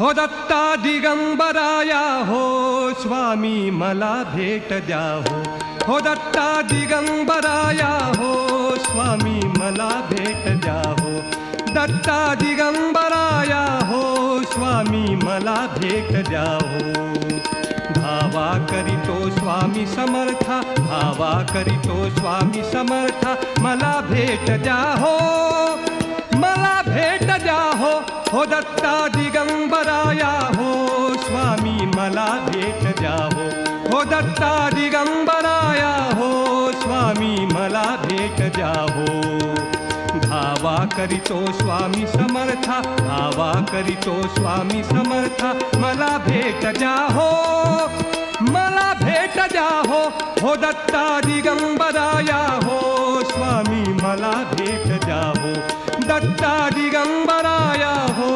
हो दत्ता दिगंबराया हो स्वामी मला भेट द्या हो दत्ता दिगंबराया हो स्वामी मला भेट द्या हो दत्ता दिगंबराया हो स्वामी मला भेट द्या हो धावा करीतो स्वामी समर्था धावा करीतो स्वामी समर्था मला भेट द्या मला भेट द्या हो दत्ता दिगंबराया हो स्वामी मला भेट द्या हो दत्ता दिगंबराया हो स्वामी मला भेट द्या धावा करीतो स्वामी समर्था धावा करीतो स्वामी समर्था मला भेट द्या मला भेट द्या हो दत्ता दिगंबराया हो स्वामी मला भेट द्या दत्ता दिगंबराया हो